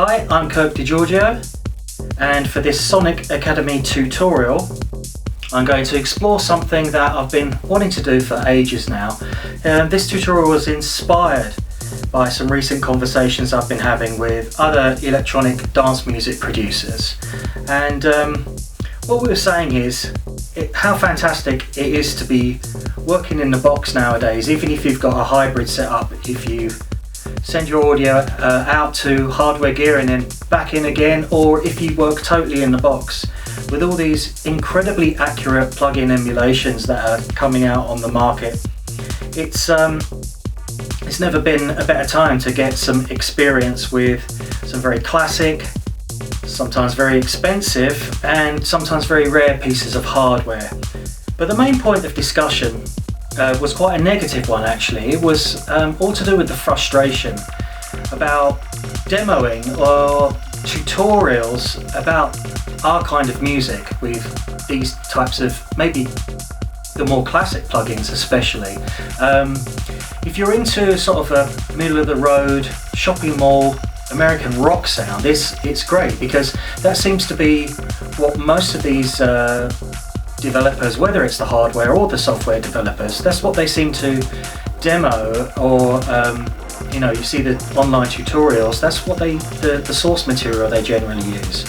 Hi, I'm Kirk Degiorgio, and for this Sonic Academy tutorial I'm going to explore something that I've been wanting to do for ages now. This tutorial was inspired by some recent conversations I've been having with other electronic dance music producers, and what we were saying is how fantastic it is to be working in the box nowadays. Even if you've got a hybrid setup, if you send your audio out to hardware gear and then back in again, or if you work totally in the box, with all these incredibly accurate plug-in emulations that are coming out on the market, it's never been a better time to get some experience with some very classic, sometimes very expensive, and sometimes very rare pieces of hardware. But the main point of discussion was quite a negative one actually. It was all to do with the frustration about demoing or tutorials about our kind of music with these types of, maybe the more classic plugins especially. If you're into sort of a middle of the road shopping mall American rock sound, it's great, because that seems to be what most of these developers, whether it's the hardware or the software developers, that's what they seem to demo, or you see the online tutorials, that's what the source material they generally use.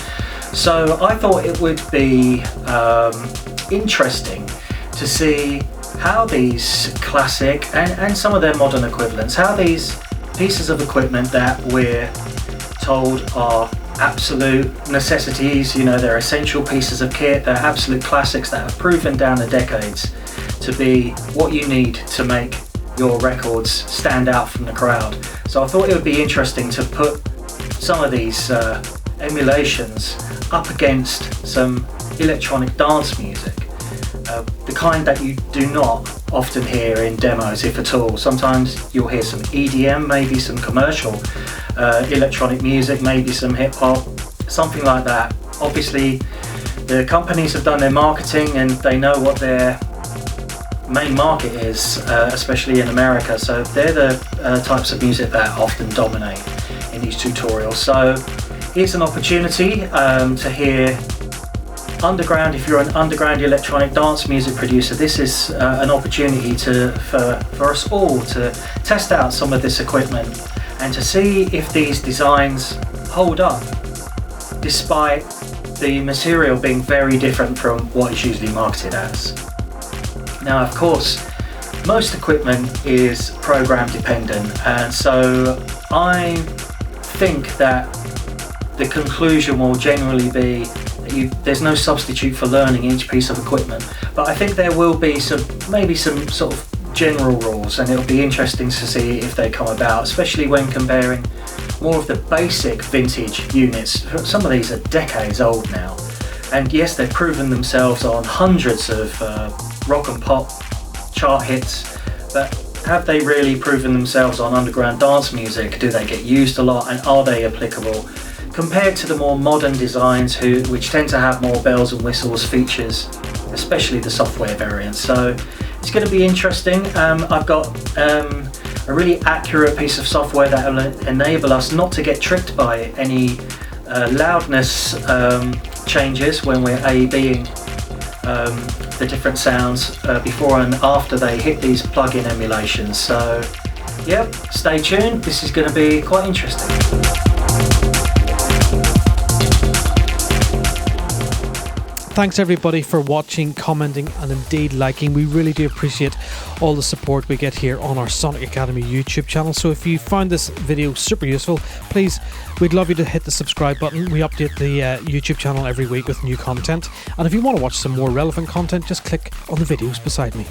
So I thought it would be interesting to see how these classic and some of their modern equivalents, how these pieces of equipment that we're told are absolute necessities, they're essential pieces of kit, they're absolute classics that have proven down the decades to be what you need to make your records stand out from the crowd. So I thought it would be interesting to put some of these emulations up against some electronic dance music, the kind that you do not often hear in demos, if at all. Sometimes you'll hear some EDM, maybe some commercial electronic music, maybe some hip hop, something like that. Obviously the companies have done their marketing and they know what their main market is, especially in America, so they're the types of music that often dominate in these tutorials. So here's an opportunity to hear underground. If you're an underground electronic dance music producer, this is an opportunity for us all to test out some of this equipment and to see if these designs hold up despite the material being very different from what is usually marketed as. Now, of course, most equipment is program dependent, and so I think that the conclusion will generally be that there's no substitute for learning each piece of equipment, but I think there will be maybe some sort of general rules, and it'll be interesting to see if they come about, especially when comparing more of the basic vintage units. Some of these are decades old now, and yes, they've proven themselves on hundreds of rock and pop chart hits, but have they really proven themselves on underground dance music? Do they get used a lot, and are they applicable compared to the more modern designs which tend to have more bells and whistles features, especially the software variants? So it's going to be interesting. I've got a really accurate piece of software that will enable us not to get tricked by any loudness changes when we're A/Bing the different sounds before and after they hit these plug-in emulations. So yeah, stay tuned, this is going to be quite interesting. Thanks everybody for watching, commenting and indeed liking. We really do appreciate all the support we get here on our Sonic Academy YouTube channel. So if you found this video super useful, please, we'd love you to hit the subscribe button. We update the YouTube channel every week with new content, and if you want to watch some more relevant content, just click on the videos beside me.